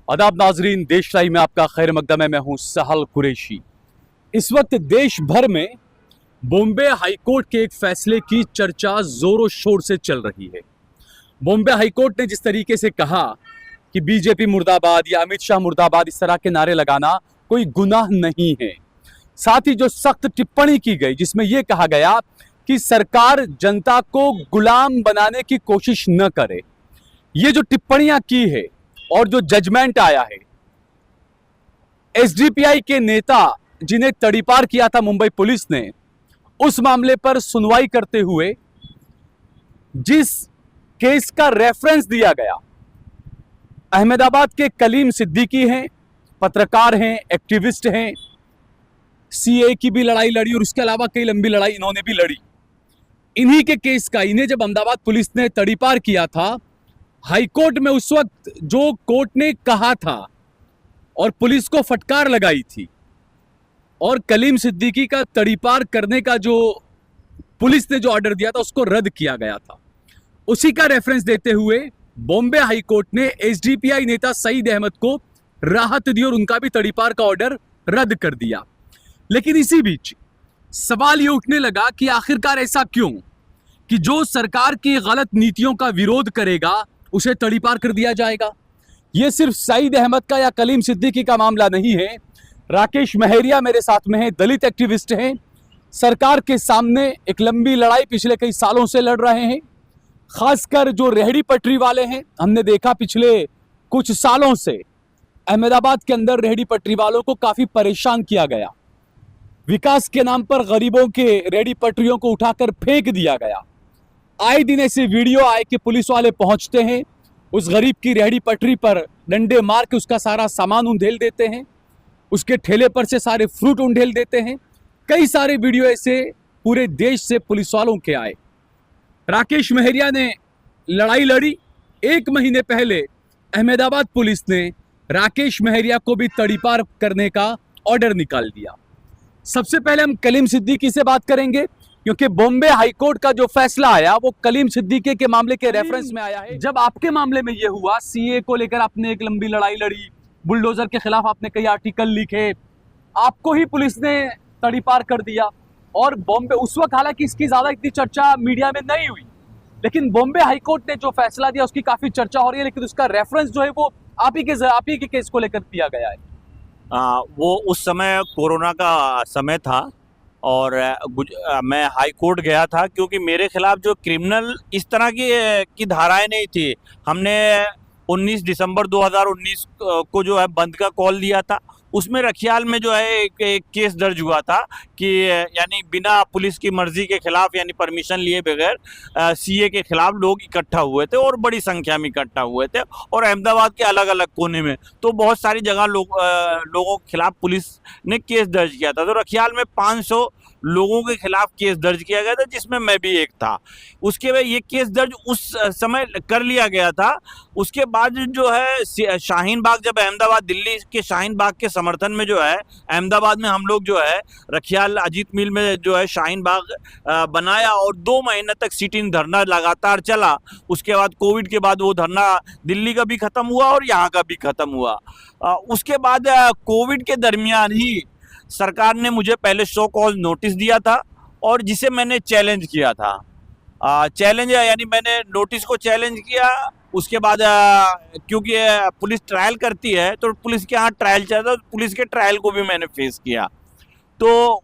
आदाब नाजरीन, देश लाइव में आपका खैर मकदम है। मैं हूं सहल कुरैशी। इस वक्त देश भर में बॉम्बे हाईकोर्ट के एक फैसले की चर्चा जोरों शोर से चल रही है। बॉम्बे हाईकोर्ट ने जिस तरीके से कहा कि बीजेपी मुर्दाबाद या अमित शाह मुर्दाबाद इस तरह के नारे लगाना कोई गुनाह नहीं है, साथ ही जो सख्त टिप्पणी की गई जिसमें यह कहा गया कि सरकार जनता को गुलाम बनाने की कोशिश न करे, ये जो टिप्पणियां की है और जो जजमेंट आया है, एसडीपीआई के नेता जिन्हें तड़ीपार किया था मुंबई पुलिस ने, उस मामले पर सुनवाई करते हुए जिस केस का रेफरेंस दिया गया, अहमदाबाद के कलीम सिद्दीकी हैं, पत्रकार हैं, एक्टिविस्ट हैं, सीए की भी लड़ाई लड़ी और उसके अलावा कई लंबी लड़ाई इन्होंने भी लड़ी। इन्हीं के केस का, इन्हें जब अहमदाबाद पुलिस ने तड़ीपार किया था, हाईकोर्ट में उस वक्त जो कोर्ट ने कहा था और पुलिस को फटकार लगाई थी और कलीम सिद्दीकी का तड़ीपार करने का जो पुलिस ने जो ऑर्डर दिया था उसको रद्द किया गया था, उसी का रेफरेंस देते हुए बॉम्बे हाईकोर्ट ने एसडीपीआई नेता सईद अहमद को राहत दी और उनका भी तड़ीपार का ऑर्डर रद्द कर दिया। लेकिन इसी बीच सवाल ये उठने लगा कि आखिरकार ऐसा क्यों कि जो सरकार की गलत नीतियों का विरोध करेगा उसे तड़ीपार कर दिया जाएगा। यह सिर्फ सईद अहमद का या कलीम सिद्दीकी का मामला नहीं है। राकेश महरिया मेरे साथ में है, दलित एक्टिविस्ट हैं, सरकार के सामने एक लंबी लड़ाई पिछले कई सालों से लड़ रहे हैं। खासकर जो रेहड़ी पटरी वाले हैं, हमने देखा पिछले कुछ सालों से अहमदाबाद के अंदर रेहड़ी पटरी वालों को काफी परेशान किया गया। विकास के नाम पर गरीबों के रेहड़ी पटरियों को उठाकर फेंक दिया गया। आए दिन ऐसे वीडियो आए कि पुलिस वाले पहुंचते हैं, उस गरीब की रेहड़ी पटरी पर डंडे मार के उसका सारा सामान उंधेल देते हैं, उसके ठेले पर से सारे फ्रूट उंधेल देते हैं। कई सारे वीडियो ऐसे पूरे देश से पुलिस वालों के आए। राकेश महरिया ने लड़ाई लड़ी। एक महीने पहले अहमदाबाद पुलिस ने राकेश महरिया को भी तड़ीपार करने का ऑर्डर निकाल दिया। सबसे पहले हम कलीम सिद्दीकी से बात करेंगे क्योंकि बॉम्बे हाईकोर्ट का जो फैसला आया वो कलीम सिद्दीकी के मामले के रेफरेंस में आया है। जब आपके मामले में ये हुआ, सीए को लेकर आपने एक लंबी लड़ाई लड़ी, बुलडोजर के खिलाफ आपने कई आर्टिकल लिखे, आपको ही पुलिस ने तड़ीपार कर दिया। और बॉम्बे उस वक्त हालांकि इसकी ज्यादा इतनी चर्चा मीडिया में नहीं हुई, लेकिन बॉम्बे हाईकोर्ट ने जो फैसला दिया उसकी काफी चर्चा हो रही है। लेकिन उसका रेफरेंस जो है वो आप ही के केस को लेकर दिया गया है। वो उस समय कोरोना का समय था और मैं हाई कोर्ट गया था क्योंकि मेरे खिलाफ जो क्रिमिनल इस तरह की धाराएं नहीं थी। हमने 19 दिसंबर 2019 को जो है बंद का कॉल दिया था। उसमें रखियाल में जो है एक केस दर्ज हुआ था कि यानी बिना पुलिस की मर्जी के खिलाफ, यानी परमिशन लिए बगैर सीए के खिलाफ लोग इकट्ठा हुए थे और बड़ी संख्या में इकट्ठा हुए थे और अहमदाबाद के अलग अलग कोने में तो बहुत सारी जगह लोगों के खिलाफ पुलिस ने केस दर्ज किया था। तो रखियाल में 500 लोगों के खिलाफ केस दर्ज किया गया था, जिसमें मैं भी एक था। उसके बाद ये केस दर्ज उस समय कर लिया गया था। उसके बाद जो है शाहीन बाग, जब अहमदाबाद दिल्ली के शाहीन बाग के समर्थन में जो है अहमदाबाद में हम लोग जो है रखियाल अजीत मिल में जो है शाहीन बाग बनाया और 2 महीने तक सिट इन धरना लगातार चला। उसके बाद कोविड के बाद वो धरना दिल्ली का भी खत्म हुआ और यहाँ का भी खत्म हुआ। उसके बाद कोविड के दरमियान ही सरकार ने मुझे पहले शो कॉज नोटिस दिया था और जिसे मैंने चैलेंज किया था। चैलेंज यानी मैंने नोटिस को चैलेंज किया। उसके बाद क्योंकि पुलिस ट्रायल करती है तो पुलिस के यहाँ ट्रायल चलता है, तो पुलिस के ट्रायल को भी मैंने फेस किया। तो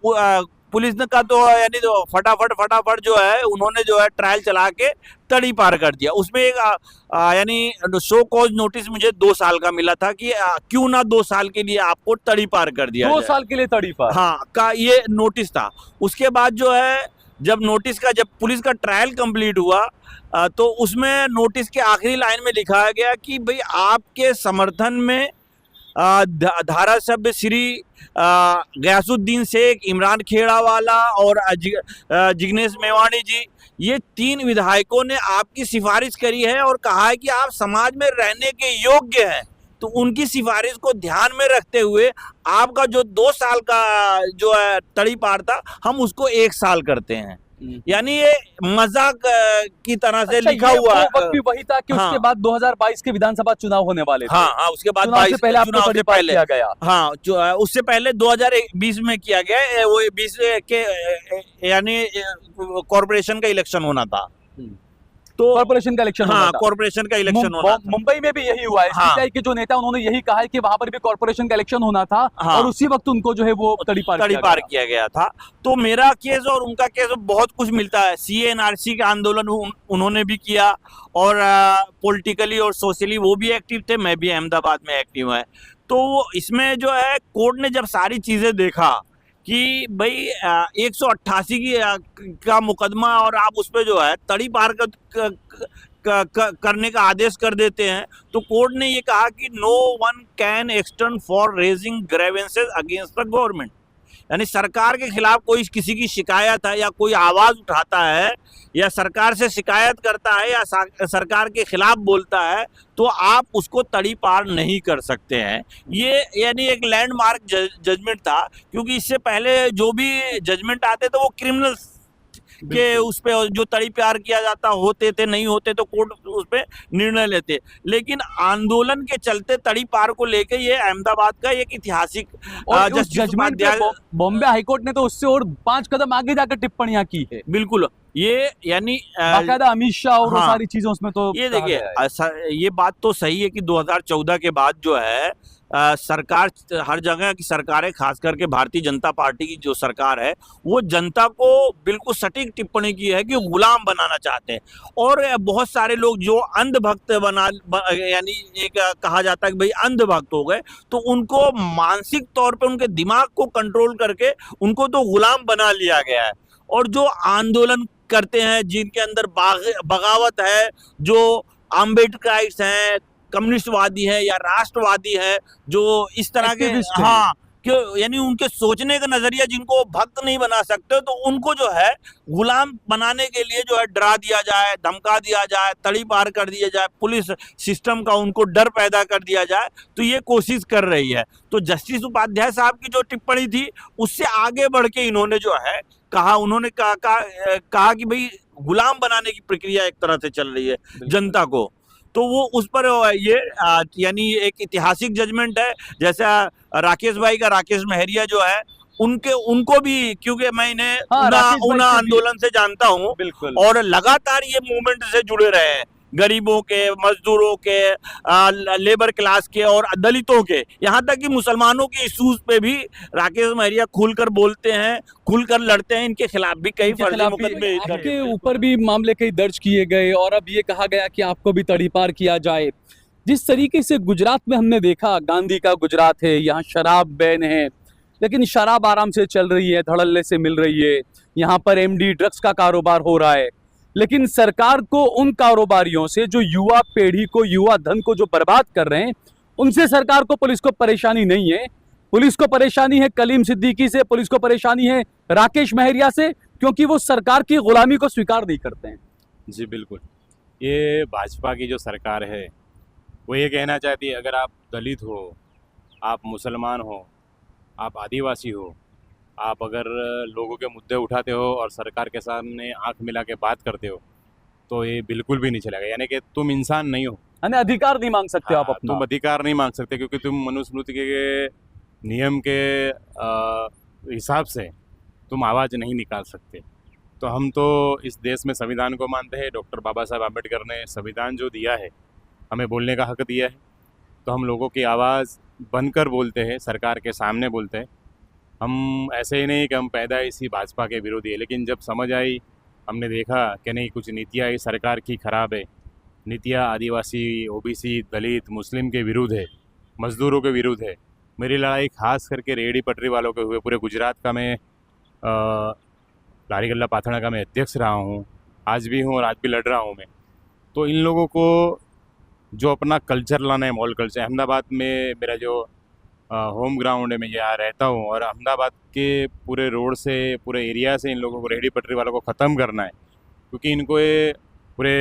पुलिस ने कहा तो यानी तो फटाफट जो है उन्होंने जो है ट्रायल चला के तड़ीपार कर दिया। उसमें एक यानी शो कॉज नोटिस मुझे 2 साल का मिला था कि क्यों ना 2 साल के लिए आपको तड़ीपार कर दिया 2 साल के लिए तड़ीपार, हाँ, का ये नोटिस था। उसके बाद जो है जब पुलिस का ट्रायल कंप्लीट हुआ तो उसमें नोटिस के आखिरी लाइन में लिखा गया कि भाई आपके समर्थन में धारा सभ्य श्री गयासुद्दीन शेख, इमरान खेड़ावाला और जिग्नेश मेवाणी जी, ये 3 विधायकों ने आपकी सिफारिश करी है और कहा है कि आप समाज में रहने के योग्य हैं। तो उनकी सिफारिश को ध्यान में रखते हुए आपका जो 2 साल का जो है तड़ीपार था, हम उसको 1 साल करते हैं। यानी ये मजाक की तरह से अच्छा, लिखा ये हुआ वो है। वक्त भी वही था कि हाँ। उसके बाद 2022 के विधानसभा चुनाव होने वाले थे। हाँ हाँ, उसके बाद चुनाव से 22 पहले आपको चुनाव से तड़ीपार पहले, किया गया। हाँ उससे पहले 2020 में किया गया है, वो 20 के यानी कॉरपोरेशन का इलेक्शन होना था। तो कॉर्पोरेशन का इलेक्शन होना हाँ, था। कॉरपोरेशन का इलेक्शन होना था। मुंबई में भी यही हुआ है। हाँ। सीपीआई के जो नेता उन्होंने यही कहा है कि वहां पर भी कॉर्पोरेशन का इलेक्शन होना था हाँ। और उसी वक्त उनको जो है वो तड़ीपार किया गया था। तो मेरा केस और उनका केस बहुत कुछ मिलता है। सीएनआरसी का आंदोलन उन्होंने भी किया और पॉलिटिकली और सोशली वो भी एक्टिव थे, मैं भी अहमदाबाद में एक्टिव है। तो इसमें जो है कोर्ट ने जब सारी चीजें देखा कि भाई 188 का मुकदमा और आप उस पे जो है तड़ीपार करने का आदेश कर देते हैं, तो कोर्ट ने ये कहा कि no one can extern for raising grievances against the government. यानी सरकार के खिलाफ कोई किसी की शिकायत है या कोई आवाज उठाता है या सरकार से शिकायत करता है या सरकार के खिलाफ बोलता है, तो आप उसको तड़ीपार नहीं कर सकते हैं। ये यानी एक लैंडमार्क जजमेंट था, क्योंकि इससे पहले जो भी जजमेंट आते थे वो क्रिमिनल के उस पे जो तड़ीपार किया जाता होते थे, नहीं होते तो कोर्ट उस पे निर्णय लेते। लेकिन आंदोलन के चलते तड़ीपार को लेके ये अहमदाबाद का एक ऐतिहासिक और उस जजमेंट पे बॉम्बे हाईकोर्ट ने तो उससे और 5 कदम आगे जाकर टिप्पणियां की है। बिल्कुल, ये यानी बाकायदा अमित शाह और हाँ, सारी चीजें उसमें तो ये देखिए ये बात तो सही है कि 2014 के बाद जो है सरकार, हर जगह की सरकारें, खास करके भारतीय जनता पार्टी की जो सरकार है, वो जनता को बिल्कुल सटीक टिप्पणी की है कि गुलाम बनाना चाहते हैं। और बहुत सारे लोग जो अंधभक्त यानी एक कहा जाता है कि भाई अंधभक्त हो गए, तो उनको मानसिक तौर पे उनके दिमाग को कंट्रोल करके उनको तो गुलाम बना लिया गया है। और जो आंदोलन करते हैं, जिनके अंदर बगावत है, जो अम्बेडकराइट्स हैं, कम्युनिस्टवादी है या राष्ट्रवादी है, जो इस तरह के, हाँ, क्यों यानी उनके सोचने का नजरिया जिनको भक्त नहीं बना सकते, तो उनको जो है गुलाम बनाने के लिए जो है डरा दिया जाए, धमका दिया जाए, तड़ीपार कर दिया जाए, पुलिस सिस्टम का उनको डर पैदा कर दिया जाए, तो ये कोशिश कर रही है। तो जस्टिस उपाध्याय साहब की जो टिप्पणी थी, उससे आगे बढ़ के इन्होंने जो है उन्होंने कहा कि भाई गुलाम बनाने की प्रक्रिया एक तरह से चल रही है जनता को। तो वो उस पर ये यानी एक ऐतिहासिक जजमेंट है। जैसा राकेश भाई का, राकेश महरिया जो है, उनको भी, क्योंकि मैं इन्हें ऊना आंदोलन से जानता हूँ और लगातार ये मूवमेंट से जुड़े रहे हैं, गरीबों के, मजदूरों के, लेबर क्लास के और दलितों के, यहाँ तक कि मुसलमानों के इश्यूज पे भी राकेश महरिया खुलकर बोलते हैं, खुलकर लड़ते हैं। इनके खिलाफ भी कई फर्जी मुकदमे के ऊपर भी मामले कई दर्ज किए गए और अब ये कहा गया कि आपको भी तड़ीपार किया जाए। जिस तरीके से गुजरात में हमने देखा, गांधी का गुजरात है, यहाँ शराब बैन है, लेकिन शराब आराम से चल रही है, धड़ल्ले से मिल रही है। यहाँ पर एमडी ड्रग्स का कारोबार हो रहा है, लेकिन सरकार को उन कारोबारियों से जो युवा पीढ़ी को, युवा धन को जो बर्बाद कर रहे हैं, उनसे सरकार को, पुलिस को परेशानी नहीं है। पुलिस को परेशानी है कलीम सिद्दीकी से, पुलिस को परेशानी है राकेश महरिया से, क्योंकि वो सरकार की गुलामी को स्वीकार नहीं करते हैं। जी बिल्कुल, ये भाजपा की जो सरकार है वो ये कहना चाहती है, अगर आप दलित हो, आप मुसलमान हो, आप आदिवासी हो, आप अगर लोगों के मुद्दे उठाते हो और सरकार के सामने आंख मिला के बात करते हो, तो ये बिल्कुल भी नहीं चलेगा। यानी कि तुम इंसान नहीं हो, यानी अधिकार नहीं मांग सकते आप अपना। तुम अधिकार नहीं मांग सकते, क्योंकि तुम मनुस्मृति के नियम के हिसाब से तुम आवाज़ नहीं निकाल सकते। तो हम तो इस देश में संविधान को मानते हैं। डॉक्टर बाबा साहब आम्बेडकर ने संविधान जो दिया है, हमें बोलने का हक दिया है, तो हम लोगों की आवाज़ बनकर बोलते हैं, सरकार के सामने बोलते हैं। हम ऐसे ही नहीं कि हम पैदा इसी भाजपा के विरोधी है, लेकिन जब समझ आई, हमने देखा कि नहीं, कुछ नीतियाँ इस सरकार की ख़राब है, नीतियाँ आदिवासी, ओबीसी, दलित, मुस्लिम के विरुद्ध है, मज़दूरों के विरुद्ध है। मेरी लड़ाई खास करके रेहड़ी पटरी वालों के हुए। पूरे गुजरात का मैं लारी गल्ला पाथाणा का मैं अध्यक्ष रहा हूँ, आज भी हूँ और आज भी लड़ रहा हूँ मैं। तो इन लोगों को जो अपना कल्चर लाना है, मॉल कल्चर, अहमदाबाद में मेरा जो होम ग्राउंड है, मैं यहाँ रहता हूँ, और अहमदाबाद के पूरे रोड से, पूरे एरिया से इन लोगों को, रेहड़ी पटरी वालों को ख़त्म करना है। क्योंकि इनको ये पूरे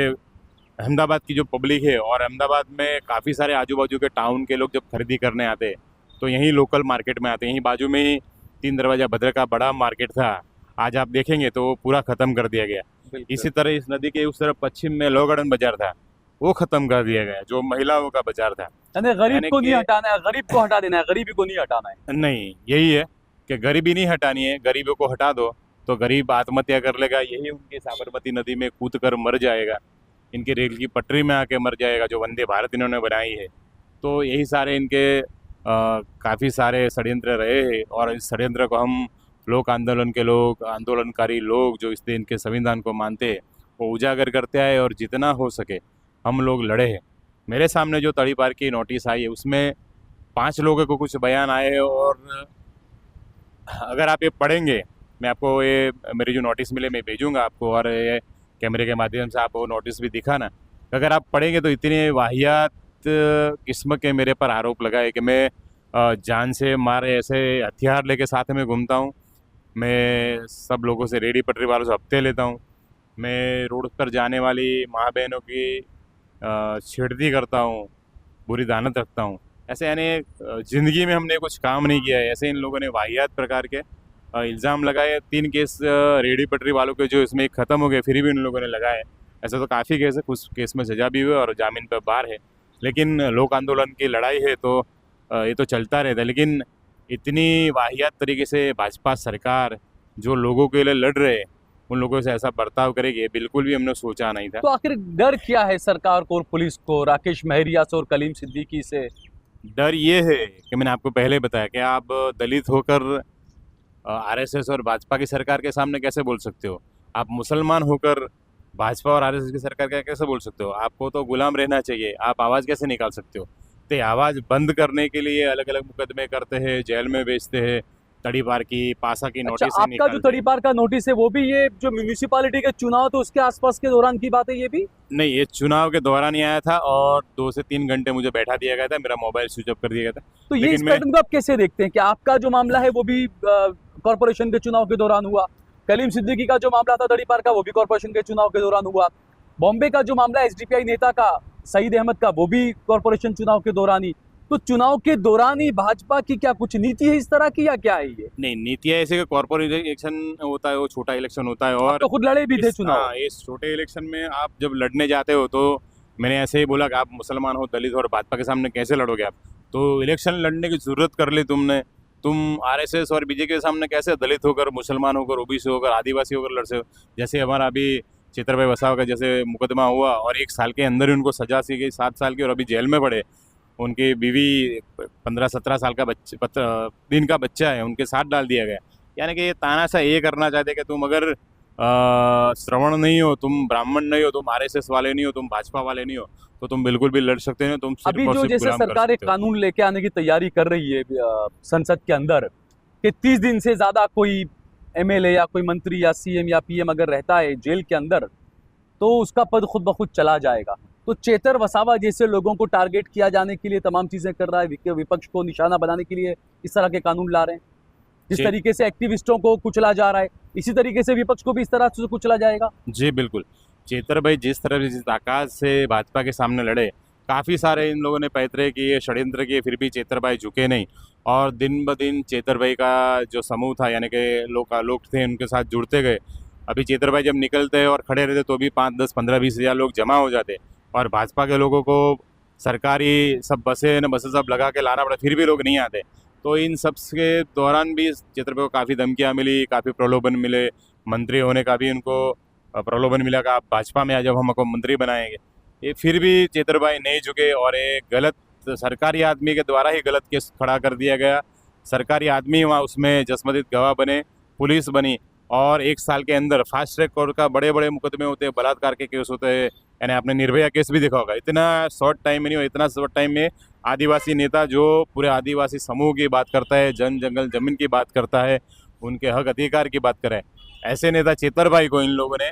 अहमदाबाद की जो पब्लिक है, और अहमदाबाद में काफ़ी सारे आजू बाजू के टाउन के लोग जब खरीदी करने आते हैं, तो यहीं लोकल मार्केट में आते हैं। यहीं बाजू में ही 3 दरवाज़ा भद्र का बड़ा मार्केट था, आज आप देखेंगे तो वो पूरा ख़त्म कर दिया गया। बिल्कुल। इसी तरह इस नदी के उस तरफ पश्चिम में लो गार्डन बाजार था, वो ख़त्म कर दिया गया, जो महिलाओं का बाजार था। यानी गरीब यानी को नहीं कि- हटाना है, गरीब को हटा देना है, गरीबी को नहीं हटाना है। नहीं, यही है कि गरीबी नहीं हटानी है, गरीबों को हटा दो तो गरीब आत्महत्या कर लेगा, यही उनकी साबरमती नदी में कूद कर मर जाएगा, इनकी रेल की पटरी में आके मर जाएगा जो वंदे भारत इन्होंने बनाई है। तो यही सारे इनके काफ़ी सारे षड्यंत्र रहे हैं, और इस षड्यंत्र को हम लोक आंदोलन के लोग, आंदोलनकारी लोग जो इस दिन के संविधान को मानते हैं, वो उजागर करते आए और जितना हो सके हम लोग लड़े हैं। मेरे सामने जो तड़ीपार की नोटिस आई है उसमें 5 लोगों को कुछ बयान आए हैं, और अगर आप ये पढ़ेंगे, मैं आपको ये मेरी जो नोटिस मिले मैं भेजूंगा आपको, और ये कैमरे के माध्यम से आप वो नोटिस भी दिखाना। अगर आप पढ़ेंगे तो इतने वाहियात किस्म के मेरे पर आरोप लगाए कि मैं जान से मारे ऐसे हथियार लेके साथ में घूमता हूँ, मैं सब लोगों से, रेडी पटरी वालों से हफ्ते लेता हूँ, मैं रोड पर जाने वाली माँ बहनों की छेड़ती करता हूँ, बुरी दानत रखता हूँ। ऐसे यानी ज़िंदगी में हमने कुछ काम नहीं किया है, ऐसे इन लोगों ने वाहियात प्रकार के इल्ज़ाम लगाए। 3 केस रेडी पटरी वालों के जो इसमें ख़त्म हो गए, फिर भी उन लोगों ने लगाए। ऐसे तो काफ़ी केस है, कुछ केस में सज़ा भी हुई और जामीन पर बाहर है, लेकिन लोक आंदोलन की लड़ाई है तो ये तो चलता रहता है। लेकिन इतनी वाहियात तरीके से भाजपा सरकार जो लोगों के लिए लड़ रहे हैं, उन लोगों से ऐसा बर्ताव करेगी, ये बिल्कुल भी हमने सोचा नहीं था। तो आखिर डर क्या है सरकार को और पुलिस को, राकेश महरिया से और कलीम सिद्दीकी से? डर ये है कि मैंने आपको पहले बताया कि आप दलित होकर आरएसएस और भाजपा की सरकार के सामने कैसे बोल सकते हो? आप मुसलमान होकर भाजपा और आरएसएस की सरकार का कैसे बोल सकते हो? आपको तो गुलाम रहना चाहिए, आप आवाज़ कैसे निकाल सकते हो? तो आवाज़ बंद करने के लिए अलग अलग मुकदमे करते हैं, जेल में भेजते हैं, तड़ीपार की, पासा की अच्छा, नोटिस आपका जो तड़ीपार का नोटिस है वो भी ये जो म्यूनिसिपैलिटी के चुनाव तो उसके आसपास के दौरान की बात है ये भी? नहीं, ये चुनाव के दौरान ही आया था और 2 से 3 घंटे मुझे बैठा दिया गया था, मेरा मोबाइल स्विच ऑफ कर दिया गया था। तो ये लेकिन इस मैं- पैटर्न को आप कैसे देखते हैं कि आपका जो मामला है वो भी कॉर्पोरेशन के चुनाव के दौरान हुआ, कलीम सिद्दीकी का जो मामला था तड़ीपार का वो भी कॉर्पोरेशन के चुनाव के दौरान हुआ, बॉम्बे का जो मामला एसडीपीआई नेता का सईद अहमद का वो भी कॉर्पोरेशन चुनाव के दौरान ही। तो चुनाव के दौरान ही भाजपा की क्या कुछ नीति है इस तरह की या क्या है ये? नहीं, नीति है ऐसे कि कॉर्पोरेट इलेक्शन होता है, वो छोटा इलेक्शन होता है, और तो खुद लड़े भी थे चुनाव। हाँ, इस छोटे इलेक्शन में आप जब लड़ने जाते हो तो मैंने ऐसे ही बोला कि आप मुसलमान हो, दलित हो और भाजपा के सामने कैसे लड़ोगे आप? तो इलेक्शन लड़ने की जरूरत कर ली तुमने, तुम आरएसएस और बीजेपी के सामने कैसे दलित होकर, मुसलमान होकर, ओबीसी होकर, आदिवासी होकर लड़ सकते हो? जैसे हमारा अभी चित्रभाई वसावा का जैसे मुकदमा हुआ और 1 साल के अंदर ही उनको सजा सी गई 7 साल की, और अभी जेल में पड़े। उनकी बीवी 15-17 साल का दिन का बच्चा है, उनके साथ डाल दिया गया। यानी कि ये तानाशाह ये करना चाहते कि तुम अगर श्रवण नहीं हो, तुम ब्राह्मण नहीं हो, तुम आरएसएस वाले नहीं हो, तुम भाजपा वाले नहीं हो, तो तुम बिल्कुल भी लड़ सकते हो, तुम सिर्फ अभी और जो सिर्फ जैसे गुलाम कर सरकार एक सकते हो। कानून लेके आने की तैयारी कर रही है संसद के अंदर कि 30 दिन से ज्यादा कोई एमएलए या कोई मंत्री या सीएम या पीएम अगर रहता है जेल के अंदर तो उसका पद खुद ब खुद चला जाएगा। तो चेतर वसावा जैसे लोगों को टारगेट किया जाने के लिए तमाम चीजें कर रहा है, विपक्ष को निशाना बनाने के लिए इस तरह के कानून ला रहे हैं। जिस जी। तरीके से एक्टिविस्टों को कुचला जा रहा है इसी तरीके से विपक्ष को भी इस तरह से कुचला जाएगा। जी बिल्कुल, चेतर भाई जिस तरह से, जिस ताकत से भाजपा के सामने लड़े, काफ़ी सारे इन लोगों ने पैतरे किए, षड्यंत्र किए, फिर भी चेतर भाई झुके नहीं, और दिन ब दिन चेतर भाई का जो समूह था, यानी कि लोग थे, उनके साथ जुड़ते गए। अभी चेतर भाई जब निकलते और खड़े रहते तो भी 5, 10, 15, 20 हज़ार लोग जमा हो जाते, और भाजपा के लोगों को सरकारी सब बसें सब लगा के लाना पड़ा, फिर भी लोग नहीं आते। तो इन सब के दौरान भी चेतर भाई को काफ़ी धमकियाँ मिली, काफ़ी प्रलोभन मिले, मंत्री होने का भी उनको प्रलोभन मिला कि आप भाजपा में आ जाओ, हम आपको मंत्री बनाएंगे। ये फिर भी चेतर भाई नहीं झुके, और एक गलत सरकारी आदमी के द्वारा ही गलत केस खड़ा कर दिया गया। सरकारी आदमी वहाँ उसमें जसमदित गवाह बने, पुलिस बनी, और 1 साल के अंदर फास्ट ट्रैक कोर्ट का बड़े बड़े मुकदमे होते हैं, बलात्कार के केस होते हैं, यानी आपने निर्भया केस भी देखा होगा। इतना शॉर्ट टाइम में नहीं, इतना शॉर्ट टाइम में आदिवासी नेता जो पूरे आदिवासी समूह की बात करता है, जंगल जमीन की बात करता है, उनके हक अधिकार की बात करे, ऐसे नेता चेतर भाई को इन लोगों ने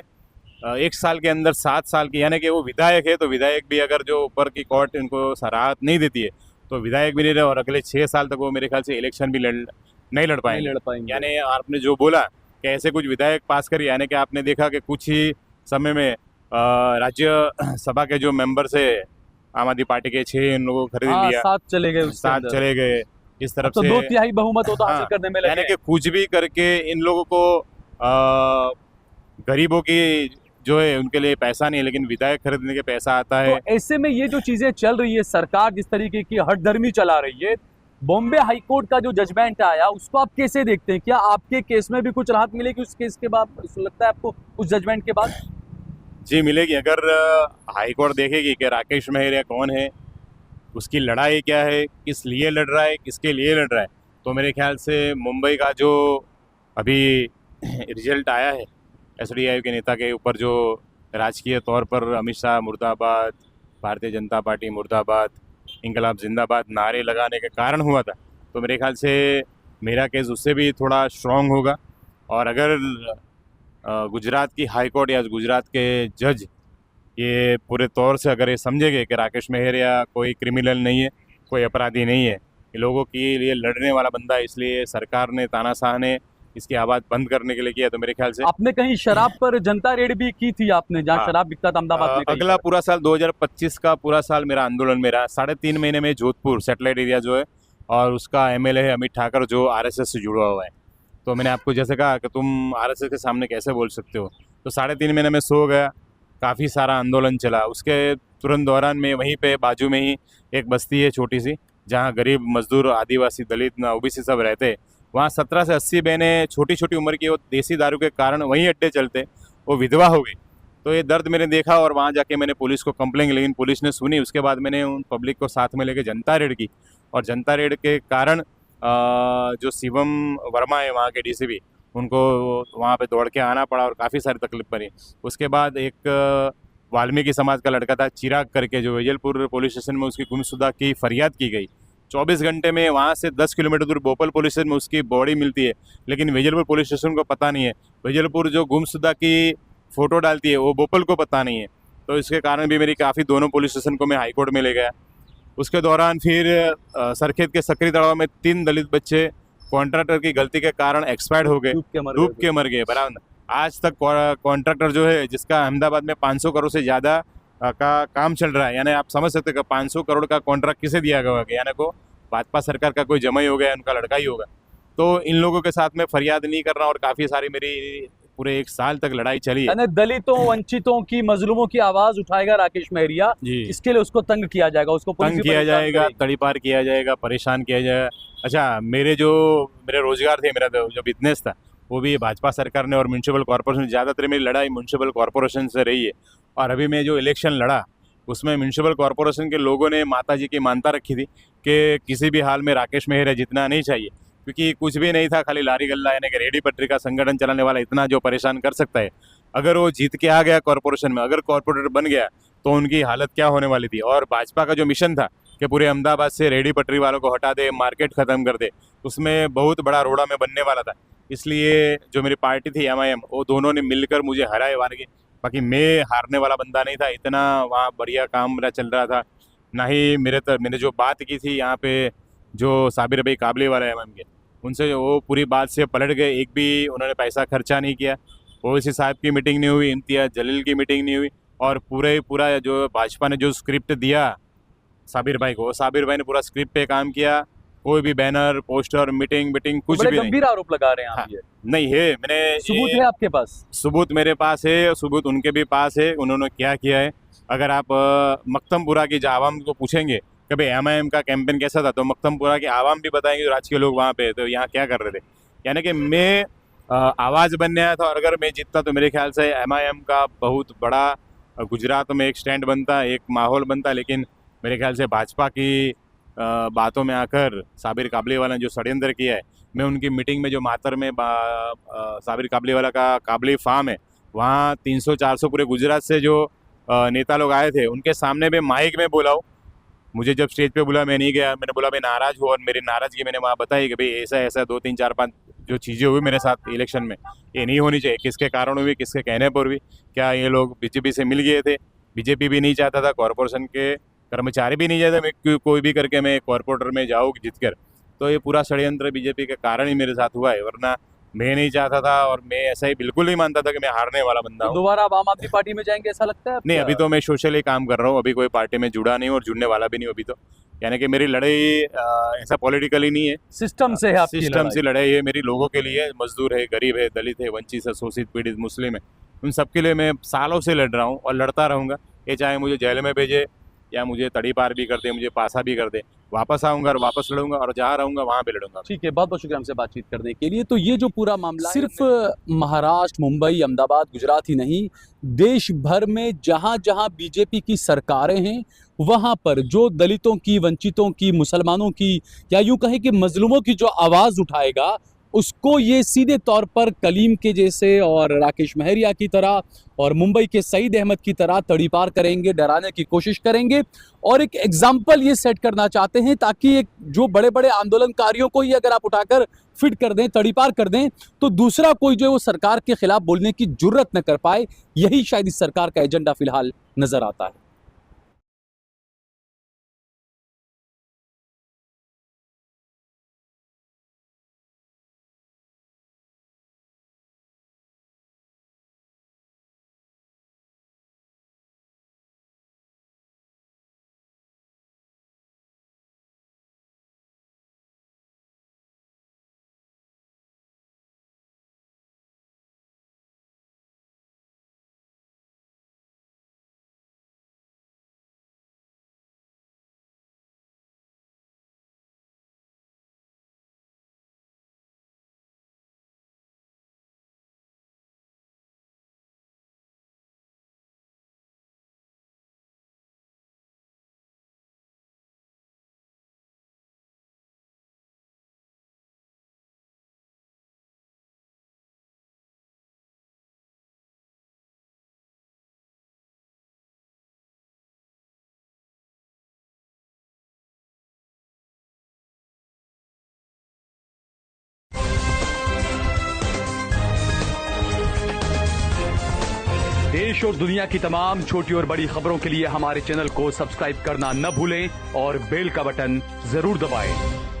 1 साल के अंदर 7 साल की, यानी कि वो विधायक है तो विधायक भी अगर जो ऊपर की कोर्ट इनको राहत नहीं देती है तो विधायक भी नहीं रहे, और अगले 6 साल तक वो मेरे ख्याल से इलेक्शन भी नहीं लड़ पाएंगे। यानी आपने जो बोला कि ऐसे कुछ विधायक पास करिए, यानी कि आपने देखा कि कुछ ही समय में राज्य सभा के जो मेंबर्स है आम आदमी पार्टी के 6 इन लोगों को खरीद लिया, 7 चले गए, 7 चले गए। इस तरफ तो से 2/3 बहुमत होता हाँ, हासिल करने में यानी लगे। कि कुछ भी करके इन लोगों को गरीबों की जो है उनके लिए पैसा नहीं है, लेकिन विधायक खरीदने के पैसा आता है। तो ऐसे में ये जो चीजें चल रही है, सरकार जिस तरीके की हठधर्मी चला रही है, बॉम्बे हाई कोर्ट का जो जजमेंट आया उसको आप कैसे देखते हैं? क्या आपके केस में भी कुछ राहत मिलेगी उस केस के बाद, लगता है आपको, उस जजमेंट के बाद? जी मिलेगी। अगर हाई कोर्ट देखेगी कि राकेश मेहरिया कौन है, उसकी लड़ाई क्या है, किस लिए लड़ रहा है, किसके लिए लड़ रहा है, तो मेरे ख्याल से मुंबई का जो अभी रिजल्ट आया है एसडीआई के नेता के ऊपर, जो राजकीय तौर पर अमित शाह मुर्दाबाद, भारतीय जनता पार्टी मुर्दाबाद, इंकलाब जिंदाबाद नारे लगाने के कारण हुआ था, तो मेरे ख्याल से मेरा केस उससे भी थोड़ा स्ट्रॉन्ग होगा। और अगर गुजरात की हाई कोर्ट या गुजरात के जज ये पूरे तौर से अगर ये समझेंगे कि राकेश मेहरिया कोई क्रिमिनल नहीं है, कोई अपराधी नहीं है, ये लोगों के लिए लड़ने वाला बंदा है, इसलिए सरकार ने, तानाशाह ने इसकी आवाज़ बंद करने के लिए किया, तो मेरे ख्याल से आपने कहीं शराब पर जनता रेड भी की थी आपने, जहाँ हाँ। शराब बिकता था अहमदाबाद में कहीं अगला पर? पूरा साल 2025 का पूरा साल मेरा आंदोलन में रहा। 3.5 महीने में जोधपुर सैटेलाइट एरिया जो है, और उसका एमएलए है अमित ठाकर, जो आरएसएस से जुड़ा हुआ है। तो मैंने आपको जैसे कहा कि तुम आरएसएस के सामने कैसे बोल सकते हो, तो 3.5 महीने में सो गया, काफ़ी सारा आंदोलन चला। उसके तुरंत दौरान में वहीं पे बाजू में ही एक बस्ती है छोटी सी, जहाँ गरीब मजदूर, आदिवासी, दलित, ओबीसी सब रहते हैं। वहाँ 17 से 80 बहनें छोटी छोटी उम्र की, वो देसी दारू के कारण वहीं अड्डे चलते, वो विधवा हो गई। तो ये दर्द मैंने देखा और वहाँ जाके मैंने पुलिस को कंप्लेंट की, लेकिन पुलिस ने सुनी। उसके बाद मैंने उन पब्लिक को साथ में लेके जनता रेड की, और जनता रेड के कारण जो शिवम वर्मा है वहाँ के डीसीपी, उनको वहाँ पे दौड़ के आना पड़ा और काफ़ी सारी तकलीफ पड़ी। उसके बाद एक वाल्मीकि समाज का लड़का था चिराग करके, जो वेजलपुर पुलिस स्टेशन में उसकी गुमशुदा की फरियाद की गई। 24 घंटे में वहाँ से 10 किलोमीटर दूर बोपल पुलिस स्टेशन में उसकी बॉडी मिलती है, लेकिन वेजलपुर पुलिस स्टेशन को पता नहीं है। वेजलपुर जो गुमशुदा की फ़ोटो डालती है वो बोपल को पता नहीं है। तो इसके कारण भी मेरी काफ़ी, दोनों पुलिस स्टेशन को मैं हाईकोर्ट में ले गया। उसके दौरान फिर सरखेत के सकरी तलाव में 3 दलित बच्चे कॉन्ट्रैक्टर की गलती के कारण एक्सपायर्ड हो गए, डूब के मर गए। बराबर। आज तक कॉन्ट्रैक्टर जो है, जिसका अहमदाबाद में 500 करोड़ से ज़्यादा का काम चल रहा है, यानी आप समझ सकते हैं कि 500 करोड़ का कॉन्ट्रैक्ट किसे दिया गया होगा, यानी को भाजपा सरकार का कोई जमाई हो गया, उनका लड़का ही होगा। तो इन लोगों के साथ में फरियाद नहीं करना, और काफ़ी सारी मेरी पूरे 1 साल तक लड़ाई चली है। यानी दलितों, वंचितों की, मजलूमों की आवाज उठाएगा राकेश मेहरिया, जी, इसके लिए उसको तंग किया जाएगा, उसको पुलिस तंग भी किया परेशान जाएगा, करेगी। तड़ीपार किया जाएगा, परेशान किया जाएगा। अच्छा, मेरे रोजगार थे, मेरा जो बिजनेस था, वो भी भाजपा सरकार ने और म्यूनसिपल कॉर्पोरेशन, ज़्यादातर मेरी लड़ाई म्यूनसिपल कॉर्पोरेशन से रही है। और अभी मैं जो इलेक्शन लड़ा, उसमें म्यूनसिपल कॉर्पोरेशन के लोगों ने माता जी की मानता रखी थी कि किसी भी हाल में राकेश मेहरिया जितना नहीं चाहिए, क्योंकि कुछ भी नहीं था, खाली लारी गल्ला यानी कि रेडी पटरी का संगठन चलाने वाला इतना जो परेशान कर सकता है। अगर वो जीत के आ गया कॉर्पोरेशन में, अगर कॉर्पोरेटर बन गया, तो उनकी हालत क्या होने वाली थी। और भाजपा का जो मिशन था कि पूरे अहमदाबाद से रेडी पटरी वालों को हटा दे, मार्केट ख़त्म कर दे, उसमें बहुत बड़ा रोड़ा में बनने वाला था। इसलिए जो मेरी पार्टी थी MIM, वो दोनों ने मिलकर मुझे हराए वार के। बाकी मैं हारने वाला बंदा नहीं था, इतना वहाँ बढ़िया काम मेरा चल रहा था। ना ही मैंने जो बात की थी यहाँ पे जो साबिर भाई काबले वाला है MIM के, उनसे वो पूरी बात से पलट गए। एक भी उन्होंने पैसा खर्चा नहीं किया, ओवैसी साहब की मीटिंग नहीं हुई, इम्तियाज़ जलील की मीटिंग नहीं हुई, और पूरा जो भाजपा ने जो स्क्रिप्ट दिया साबिर भाई को, साबिर भाई ने पूरा स्क्रिप्ट पे काम किया। कोई भी बैनर, पोस्टर, मीटिंग कुछ बड़े भी नहीं। गंभीर आरोप लगा रहे हैं आप हाँ, ये। नहीं है, मैंने सबूत है आपके पास? सबूत मेरे पास है, सबूत उनके भी पास है, उन्होंने क्या किया है। अगर आप मख्तमपुरा की जो आवाम को पूछेंगे कि भाई MIM का कैंपेन कैसा था, तो मख्तमपुरा की आवाम भी बताएंगे, जो राजकीय लोग वहाँ पे, तो यहाँ क्या कर रहे थे। यानी कि मैं आवाज़ बनने आया था, और अगर मैं जीतता तो मेरे ख्याल से MIM का बहुत बड़ा गुजरात में एक स्टैंड बनता, एक माहौल बनता। लेकिन मेरे ख्याल से भाजपा की बातों में आकर साबिर काबले वाला ने जो षड्यंत्र किया है, मैं उनकी मीटिंग में जो मातर में साबिर काबले वाला का काबली फार्म है, वहाँ 300-400 पूरे गुजरात से जो नेता लोग आए थे, उनके सामने मैं माइक में बोला हूँ। मुझे जब स्टेज पे बुला, मैं नहीं गया, मैंने बोला मैं नाराज़ हूँ, और मेरी नाराज़गी मैंने वहाँ बताई कि भाई ऐसा 2, 3, 4, 5 जो चीज़ें हुई मेरे साथ इलेक्शन में, ये नहीं होनी चाहिए। किसके कारण हुई, किसके कहने पर हुई, क्या ये लोग बीजेपी से मिल गए थे? बीजेपी भी नहीं चाहता था, कॉरपोरेशन के कर्मचारी भी नहीं चाहते मैं कोई भी करके मैं कॉरपोरेटर में जाऊँ जीत कर। तो ये पूरा षड्यंत्र बीजेपी के कारण ही मेरे साथ हुआ है, वरना मैं नहीं चाहता था, और मैं ऐसा ही बिल्कुल नहीं मानता था कि मैं हारने वाला बंदा हूँ। दोबारा आप आम आदमी पार्टी में जाएंगे ऐसा लगता है? नहीं, अभी तो मैं सोशली काम कर रहा हूँ, अभी कोई पार्टी में जुड़ा नहीं हूँ और जुड़ने वाला भी नहीं हूँ अभी तो। यानी कि मेरी लड़ाई ऐसा पॉलिटिकली नहीं है, सिस्टम से है आपकी सिस्टम लड़ाई। से लड़ाई है, मेरी लोगों के लिए, मजदूर है, गरीब है, दलित है, वंचित है, शोषित, पीड़ित, मुस्लिम है, उन सब के लिए मैं सालों से लड़ रहा हूँ और लड़ता रहूँगा। ये चाहे मुझे जेल में भेजे या मुझे तड़ी पार भी कर दे, मुझे पासा भी कर दे, वापस आऊँगा और वापस लड़ूंगा और जहाँ रहूँगा वहाँ पे लड़ूंगा। ठीक है, बहुत बहुत शुक्रिया हमसे बातचीत करने के लिए। तो ये जो पूरा मामला सिर्फ महाराष्ट्र, मुंबई, अहमदाबाद, गुजरात ही नहीं, देश भर में जहां जहां बीजेपी की सरकारें हैं वहां पर जो दलितों की, वंचितों की, मुसलमानों की, या यूं कहें कि मजलूमों की जो आवाज उठाएगा, उसको ये सीधे तौर पर कलीम के जैसे और राकेश महरिया की तरह और मुंबई के सईद अहमद की तरह तड़ीपार करेंगे, डराने की कोशिश करेंगे और एक एग्जाम्पल ये सेट करना चाहते हैं ताकि एक जो बड़े बड़े आंदोलनकारियों को ही अगर आप उठाकर फिट कर दें, तड़ीपार कर दें, तो दूसरा कोई जो है वो सरकार के खिलाफ बोलने की जुर्रत न कर पाए। यही शायद इस सरकार का एजेंडा फिलहाल नजर आता है। देश और दुनिया की तमाम छोटी और बड़ी खबरों के लिए हमारे चैनल को सब्सक्राइब करना न भूलें और बेल का बटन जरूर दबाएं।